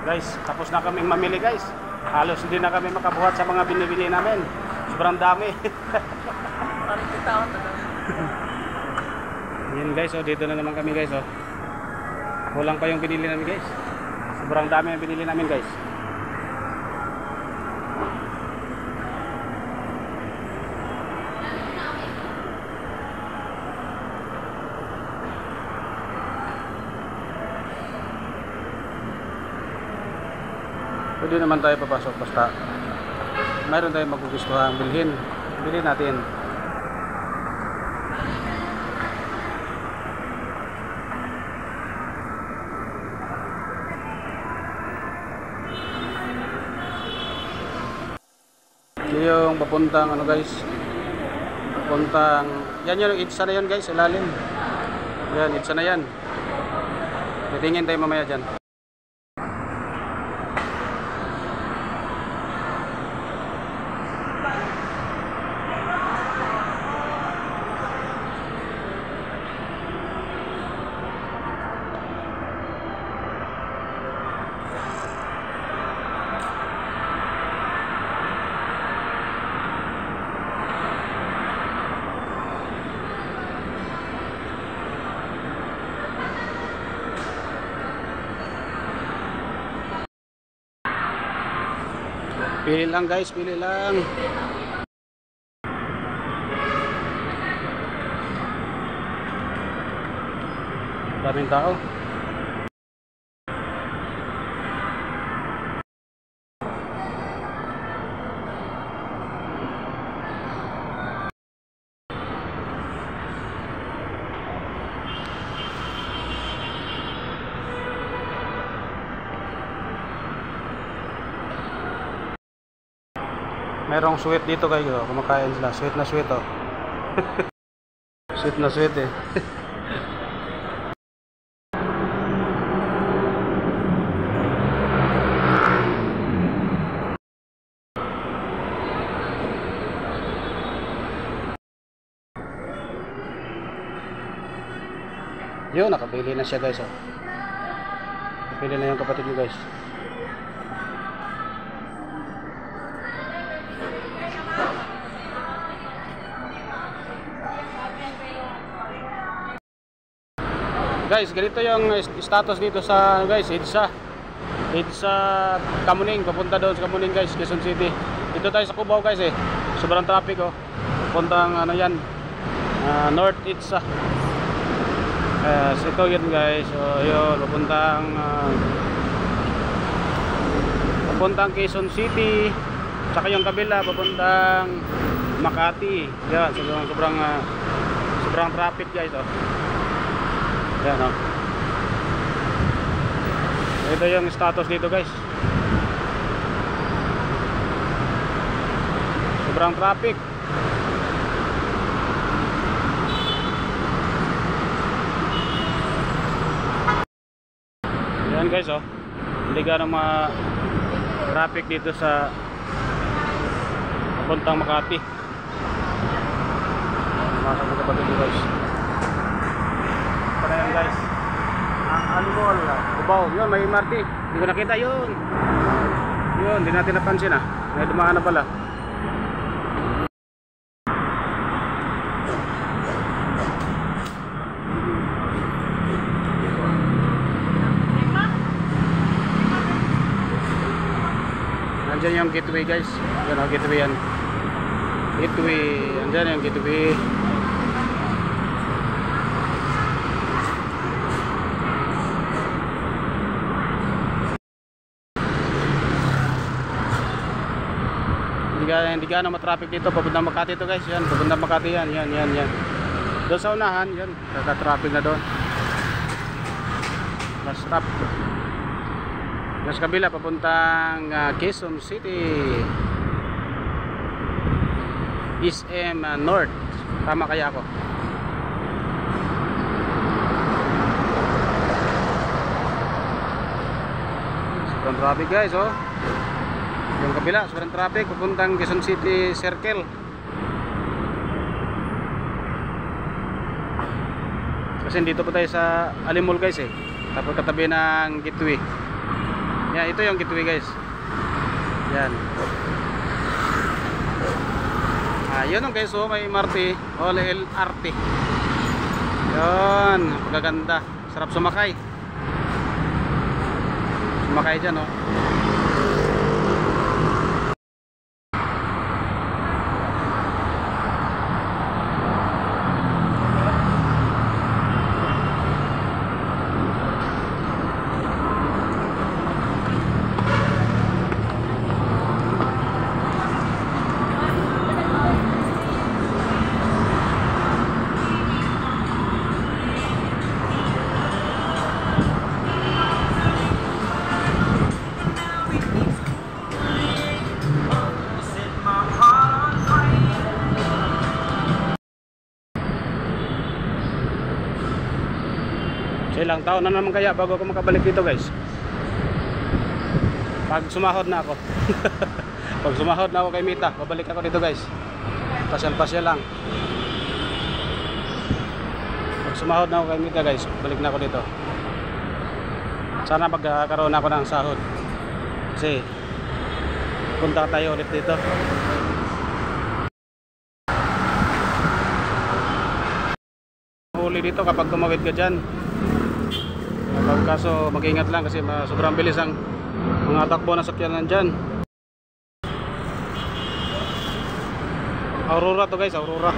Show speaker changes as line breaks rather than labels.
Guys, tapos na kaming mamili guys. Halos hindi na kami makabuhat sa mga binibili namin. Sobrang dami. Yan guys, oh, dito na naman kami guys, oh. Kulang pa yung binili namin guys. Sobrang dami yung binili namin guys. Pwede naman tayo papasok basta mayroon tayong magugustuhan bilhin. Bilhin natin. Yung papuntang ano guys, papuntang yan yung itsa na yan guys, ilalim yan, itsa na yan. Titingin tayo mamaya dyan. Pili lang guys, pili lang. Daming tao. Merong sweet dito guys, oh. Kumakain sila, sweet na sweet, oh. Sweet na sweet eh. Yun, nakabili na siya guys, oh. Nakabili na yung kapatid niyo guys. Guys, ganito yung status dito sa guys, EDSA Kamuning, papunta doon sa Kamuning guys, Quezon City. Dito tayo sa Cubao guys eh. Sobrang traffic oh. Puntang ano yan, North EDSA. Ito yun guys. So yun, papuntang Quezon City. Saka yung kabila papuntang Makati. Yan, sobrang traffic guys oh. Yan o. Ito yung status dito guys. Sobrang traffic. Yan guys oh. Hindi gano'ng traffic dito sa papuntang Makati. Masok na kapatid dito guys. Ayan guys, ang mall, Cubao, yun may MRT, hindi ko nakita yun. Yun, hindi natin napansin ah, may dumaan na pala. Nandiyan yung gateway guys, yun o, gateway yan. Gateway, nandiyan yung gateway. Hindi gano'ng matraffic dito papuntang Makati ito guys. Yan, papuntang Makati yan. Yan. Doon sa unahan, yan. Kaka-traffic na doon. Mas stop. Mas kabila papuntang Quezon City. SM North. Tama kaya ako? Sobrang traffic guys oh. Yung kabila, sobrang traffic papuntang Quezon City Circle. Kasi dito po tayo sa Alimol guys eh. Tapos katabi ng gateway. Yan, ito yung gateway guys. Yan. Yun ang guys, oh, may MRT, o LRT. Yun, pagaganda. Sarap sumakay. Sumakay dyan, oh. So ilang taon na naman kaya bago ako makabalik dito guys. Pag sumahod na ako. Pag sumahod na ako kay Mita, babalik ako dito guys. Pasyal-pasyal lang. Pag sumahod na ako kay Mita guys, balik na ako dito. Sana magkakaroon ako ng sahod. Kasi punta tayo ulit dito. Huli dito kapag tumawid ka dyan. Kaso mag-ingat lang kasi sobrang bilis ang mga takbo na sakyanan dyan. Aurora to guys, Aurora.